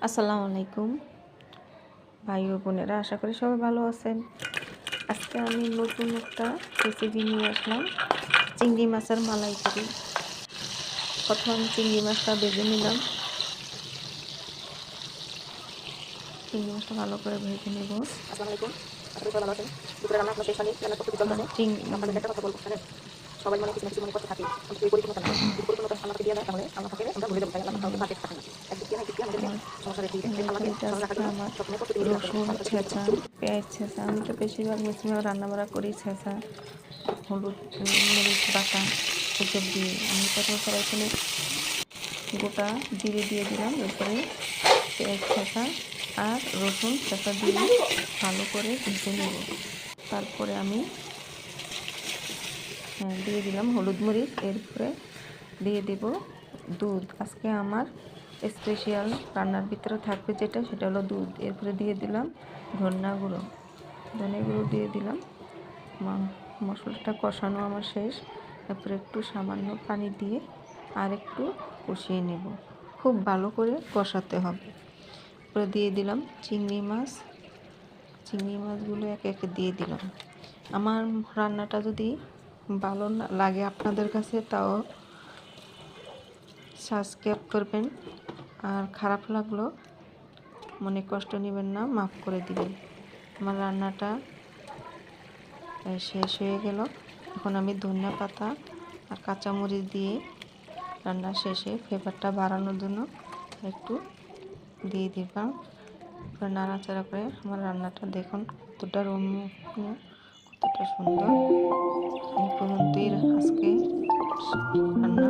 আসসালামু আলাইকুম ভাই ও বোনেরা, আশা করি সবাই ভালো আছেন। আজকে আমি নতুন একটা রেসিপি নিয়ে আসলাম, চিংড়ি মাছের মালাইকারি। প্রথম চিংড়ি মাছটা ভেজে নিলাম। চিংড়ি মাছটা ভালো করে ভেজে নেব। আসসালামু আলাইকুম। আশা করি সবাই ভালো আছেন। দুপুরে রান্না আপনার শেষ হয়নি, রান্নার প্রস্তুতি চলতেছে। আপনাদের একটা কথা বলবো, জানেন, সবাই মনে কিছু না কিছু মনে করতে থাকি, কিন্তু এই পরিপূর্ণতা না। যদি পরিপূর্ণতা আল্লাহকে দিয়ে দেয়, তাহলে আল্লাহকে আমরা ভুলে যাবো, তাই আল্লাহ কাউকে পারফেক্ট থাকে না। একদিক দিয়ে না, একদিক দিয়ে আমাদেরকে আমার সমস্যা রেখে দিবে। এই আল্লাহকে তরকারিটা স্মরণ রাখার আজকে জন্য আমার সবসময় প্রস্তুতি নিয়ে রাখতে হবে। রসুন তাহলে তো ছেঁচা, শুরু। পেঁয়াজ ছেঁচা, আমি তো বেশিরভাগ ম্যাক্সিমাম রান্নাবাড়া করি ছেঁচা, হলুদ মরিচ বাটা এসব দিয়ে। আমি প্রথম এখানে গোটা জিরে দিয়ে দিলাম, এরপরে পেঁয়াজ ছেঁচা আর রসুন ছেঁচা দিয়ে ভালো করে ভেজে নেব। তারপরে আমি দিয়ে দিলাম হলুদ মরিচ, এরপরে দিয়ে দেব দুধ। আজকে আমার স্পেশাল রান্নার ভিতরে থাকবে যেটা, সেটা হলো দুধ। এরপরে দিয়ে দিলাম ধনে গুঁড়ো দিয়ে দিলাম। মশলাটা কষানো আমার শেষ। তারপরে একটু সামান্য পানি দিয়ে আর একটু কষিয়ে নেব, খুব ভালো করে কষাতে হবে। এরপরে দিয়ে দিলাম চিংড়ি মাছগুলো একে একে দিয়ে দিলাম। আমার রান্নাটা যদি ভালো না লাগে আপনাদের কাছে, তাও সাবস্ক্রাইব করবেন, আর খারাপ লাগলো মনে কষ্ট নেবেন না, মাফ করে দিবেন। আমার রান্নাটা শেষ হয়ে গেল। এখন আমি ধনিয়া পাতা আর কাঁচামরিচ দিয়ে রান্না শেষে ফ্লেভারটা বাড়ানোর জন্য একটু দিয়ে দিলাম। নাড়াচাড়া করে আমার রান্নাটা দেখুন কতটা রম্য, কতটা সুন্দর। এই পর্যন্তই আজকে রান্না।